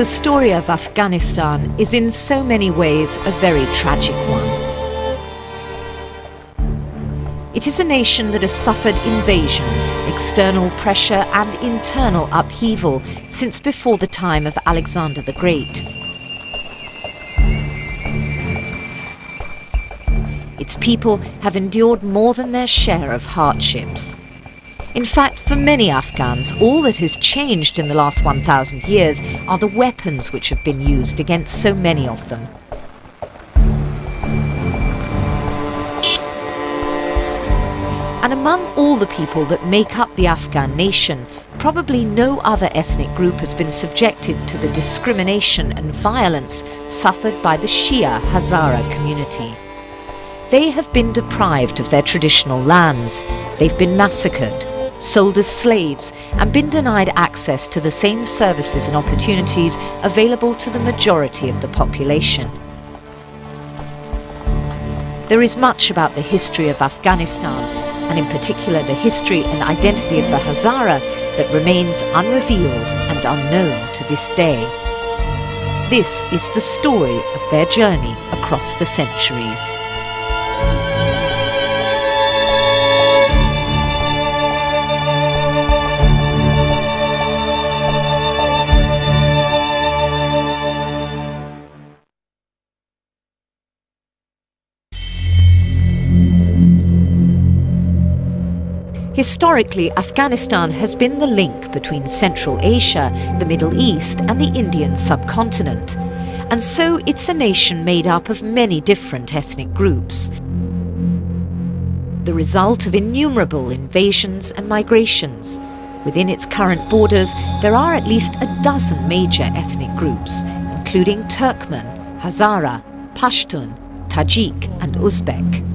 The story of Afghanistan is in so many ways a very tragic one. It is a nation that has suffered invasion, external pressure and internal upheaval since before the time of Alexander the Great. Its people have endured more than their share of hardships. In fact, for many Afghans, all that has changed in the last 1,000 years are the weapons which have been used against so many of them. And among all the people that make up the Afghan nation, probably no other ethnic group has been subjected to the discrimination and violence suffered by the Shia Hazara community. They have been deprived of their traditional lands. They've been massacred, sold as slaves, and been denied access to the same services and opportunities available to the majority of the population. There is much about the history of Afghanistan, and in particular the history and identity of the Hazara, that remains unrevealed and unknown to this day. This is the story of their journey across the centuries. Historically, Afghanistan has been the link between Central Asia, the Middle East, and the Indian subcontinent. And so it's a nation made up of many different ethnic groups, the result of innumerable invasions and migrations. Within its current borders, there are at least a dozen major ethnic groups, including Turkmen, Hazara, Pashtun, Tajik, and Uzbek.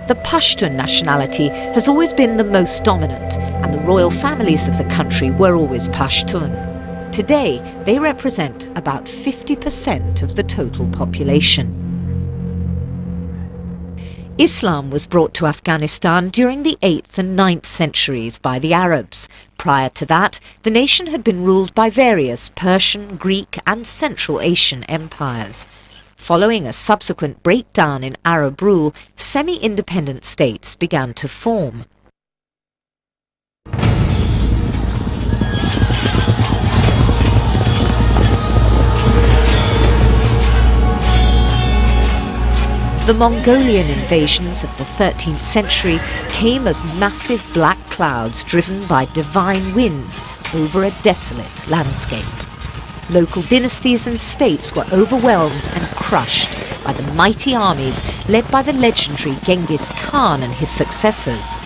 The Pashtun nationality has always been the most dominant, and the royal families of the country were always Pashtun. Today, they represent about 50% of the total population. Islam was brought to Afghanistan during the 8th and 9th centuries by the Arabs. Prior to that, the nation had been ruled by various Persian, Greek, and Central Asian empires. Following a subsequent breakdown in Arab rule, semi-independent states began to form. The Mongolian invasions of the 13th century came as massive black clouds driven by divine winds over a desolate landscape. Local dynasties and states were overwhelmed and crushed by the mighty armies led by the legendary Genghis Khan and his successors.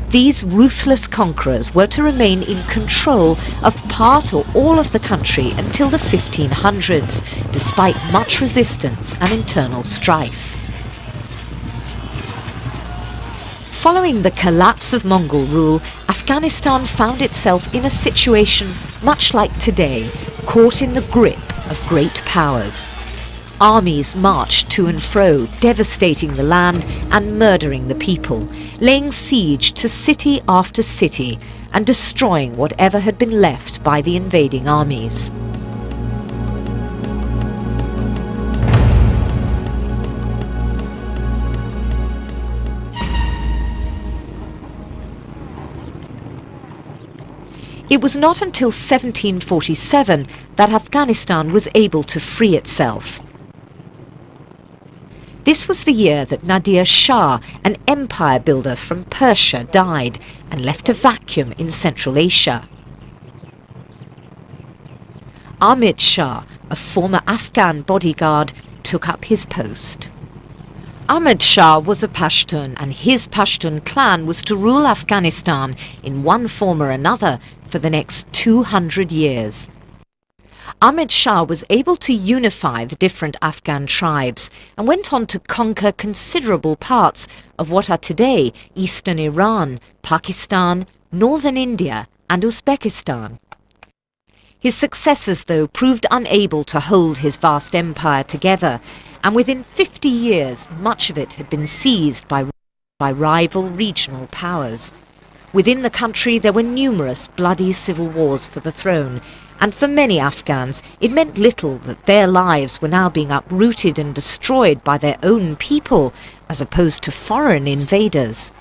These ruthless conquerors were to remain in control of part or all of the country until the 1500s, despite much resistance and internal strife. Following the collapse of Mongol rule, Afghanistan found itself in a situation much like today, caught in the grip of great powers. Armies marched to and fro, devastating the land and murdering the people, laying siege to city after city and destroying whatever had been left by the invading armies. It was not until 1747 that Afghanistan was able to free itself. This was the year that Nadir Shah, an empire builder from Persia, died and left a vacuum in Central Asia. Ahmed Shah, a former Afghan bodyguard, took up his post. Ahmed Shah was a Pashtun, and his Pashtun clan was to rule Afghanistan in one form or another for the next 200 years. Ahmed Shah was able to unify the different Afghan tribes and went on to conquer considerable parts of what are today eastern Iran, Pakistan, northern India, and Uzbekistan. His successors, though, proved unable to hold his vast empire together, and within 50 years much of it had been seized by rival regional powers. Within the country there were numerous bloody civil wars for the throne, and for many Afghans it meant little that their lives were now being uprooted and destroyed by their own people, as opposed to foreign invaders.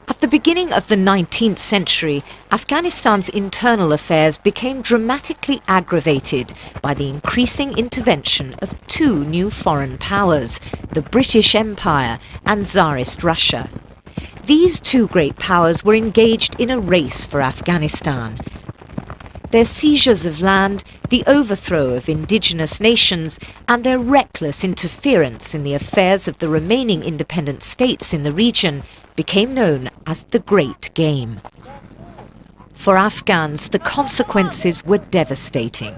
At the beginning of the 19th century, Afghanistan's internal affairs became dramatically aggravated by the increasing intervention of two new foreign powers, the British Empire and Tsarist Russia. These two great powers were engaged in a race for Afghanistan. Their seizures of land, the overthrow of indigenous nations, and their reckless interference in the affairs of the remaining independent states in the region became known as the Great Game. For Afghans, the consequences were devastating.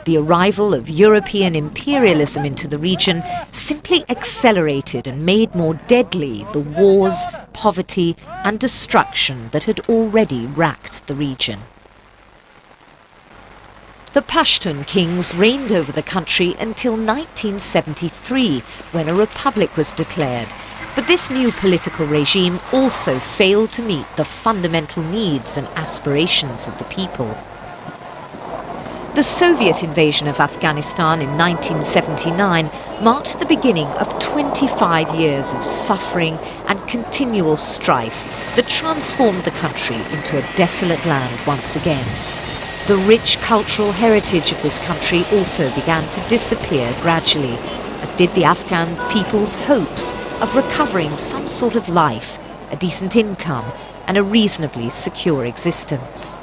The arrival of European imperialism into the region simply accelerated and made more deadly the wars, poverty, and destruction that had already racked the region. The Pashtun kings reigned over the country until 1973, when a republic was declared. But this new political regime also failed to meet the fundamental needs and aspirations of the people. The Soviet invasion of Afghanistan in 1979 marked the beginning of 25 years of suffering and continual strife that transformed the country into a desolate land once again. The rich cultural heritage of this country also began to disappear gradually, as did the Afghan people's hopes of recovering some sort of life, a decent income, and a reasonably secure existence.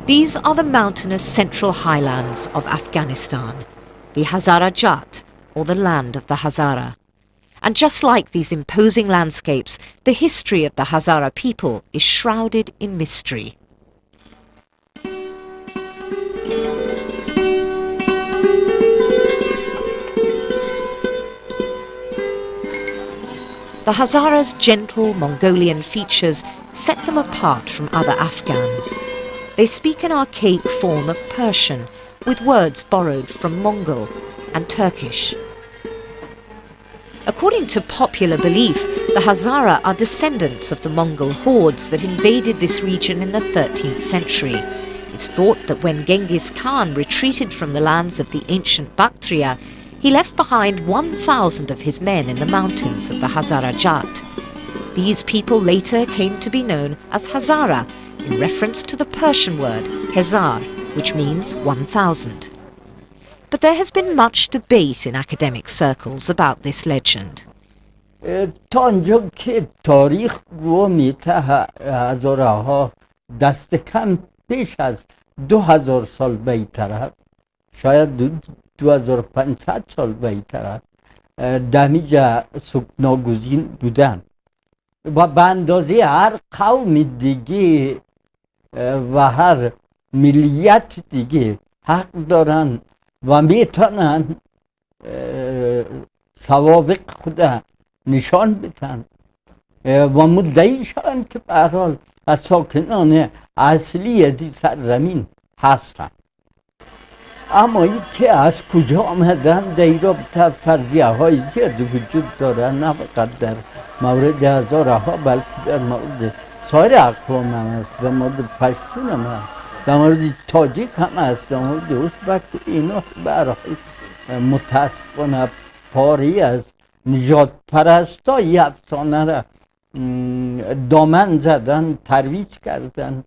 These are the mountainous central highlands of Afghanistan, the Hazara Jat, or the land of the Hazara. And just like these imposing landscapes, the history of the Hazara people is shrouded in mystery. The Hazara's gentle Mongolian features set them apart from other Afghans. They speak an archaic form of Persian, with words borrowed from Mongol and Turkish. According to popular belief, the Hazara are descendants of the Mongol hordes that invaded this region in the 13th century. It's thought that when Genghis Khan retreated from the lands of the ancient Bactria, he left behind 1,000 of his men in the mountains of the Hazara Jat. These people later came to be known as Hazara, in reference to the Persian word hezar, which means 1,000. But there has been much debate in academic circles about this legend. تا آنجا که تاریخ رو میته هزاره ها دست کم پیش از 2000 سال به طرف، شاید 2500 سال به طرف دمیجا سکناگزین بودن و به اندازه هر قوم دیگه و هر ملیت دیگه حق دارن و میتونن سوابق خود نشان بدن و مدعی شدن که به هر حال از ساکنان اصلی از این سرزمین هستن. اما این که از کجا آمدن در این رابطه فرضیه های زیاد وجود دارن، نه فقط در مورد هزاره ها بلکه در مورد سایر اقوام هم هست، در مورد پشتون هم هست، در مورد تاجیک هم هست، در مورد ازبک. اینا به هر حال متاسفانه پاری از نژاد پرستای افسانه را دامن زدن، ترویج کردن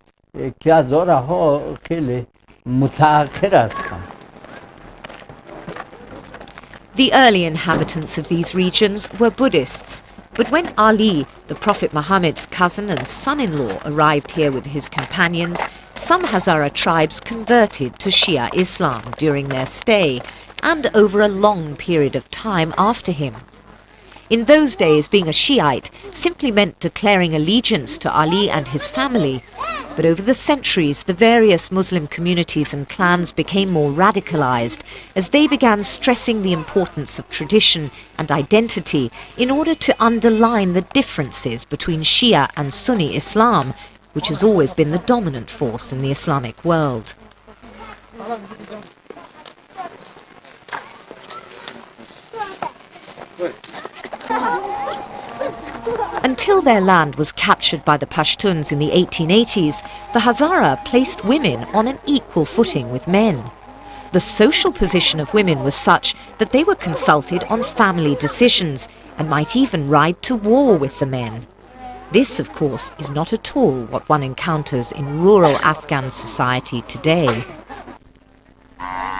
که هزاره ها خیلی متأخر هستن. The early inhabitants of these regions were Buddhists, but when Ali, the Prophet Muhammad's cousin and son-in-law, arrived here with his companions, some Hazara tribes converted to Shia Islam during their stay and over a long period of time after him. In those days, being a Shiite simply meant declaring allegiance to Ali and his family. But over the centuries, the various Muslim communities and clans became more radicalized as they began stressing the importance of tradition and identity in order to underline the differences between Shia and Sunni Islam, which has always been the dominant force in the Islamic world. Until their land was captured by the Pashtuns in the 1880s, the Hazara placed women on an equal footing with men. The social position of women was such that they were consulted on family decisions and might even ride to war with the men. This, of course, is not at all what one encounters in rural Afghan society today.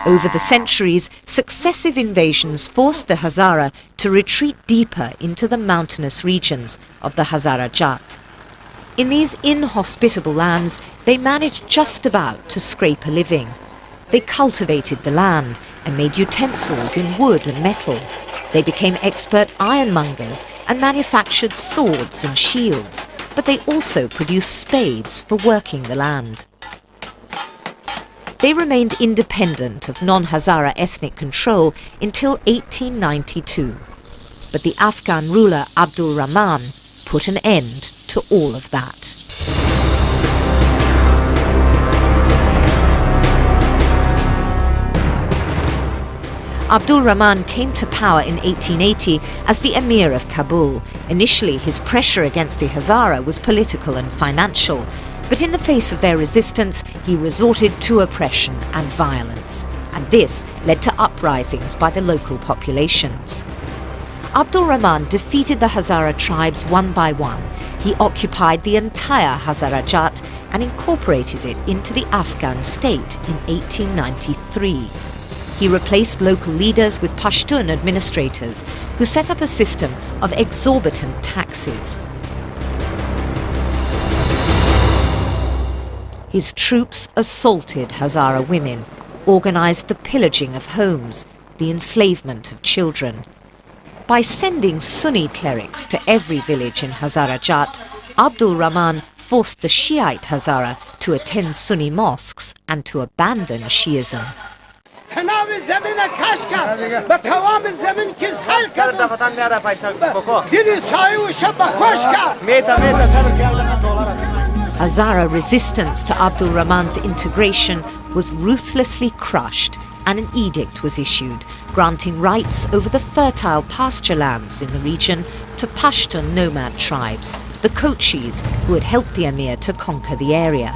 Over the centuries, successive invasions forced the Hazara to retreat deeper into the mountainous regions of the Hazara Jat. In these inhospitable lands, they managed just about to scrape a living. They cultivated the land and made utensils in wood and metal. They became expert ironmongers and manufactured swords and shields, but they also produced spades for working the land. They remained independent of non-Hazara ethnic control until 1892. But the Afghan ruler Abdul Rahman put an end to all of that. Abdul Rahman came to power in 1880 as the Emir of Kabul. Initially, his pressure against the Hazara was political and financial, but in the face of their resistance, he resorted to oppression and violence, and this led to uprisings by the local populations. Abdul Rahman defeated the Hazara tribes one by one. He occupied the entire Hazara Jat and incorporated it into the Afghan state in 1893. He replaced local leaders with Pashtun administrators who set up a system of exorbitant taxes. His troops assaulted Hazara women, organized the pillaging of homes, the enslavement of children. By sending Sunni clerics to every village in Hazara Jat, Abdul Rahman forced the Shiite Hazara to attend Sunni mosques and to abandon Shiism. Hazara resistance to Abdul Rahman's integration was ruthlessly crushed, and an edict was issued granting rights over the fertile pasture lands in the region to Pashtun nomad tribes, the Kochis, who had helped the emir to conquer the area.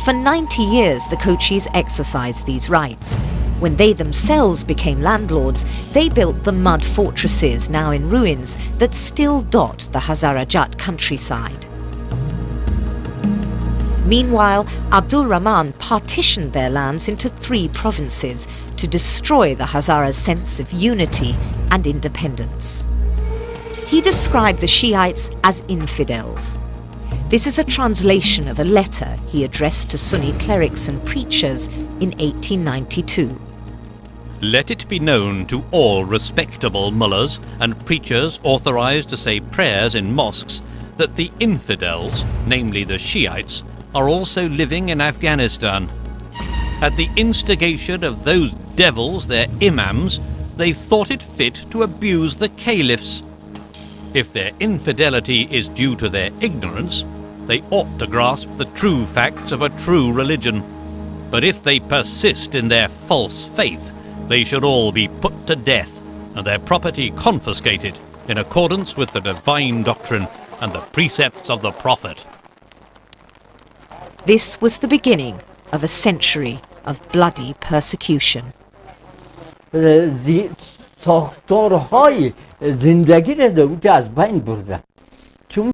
For 90 years the Kochis exercised these rights. When they themselves became landlords, they built the mud fortresses now in ruins that still dot the Hazara Jat countryside. Meanwhile, Abdul Rahman partitioned their lands into 3 provinces to destroy the Hazara's sense of unity and independence. He described the Shiites as infidels. This is a translation of a letter he addressed to Sunni clerics and preachers in 1892. Let it be known to all respectable mullahs and preachers authorized to say prayers in mosques that the infidels, namely the Shiites, are also living in Afghanistan. At the instigation of those devils, their imams, they thought it fit to abuse the caliphs. If their infidelity is due to their ignorance, they ought to grasp the true facts of a true religion. But if they persist in their false faith, they should all be put to death and their property confiscated in accordance with the divine doctrine and the precepts of the Prophet. This was the beginning of a century of bloody persecution. ساختارهای زندگی را در از بین بردن.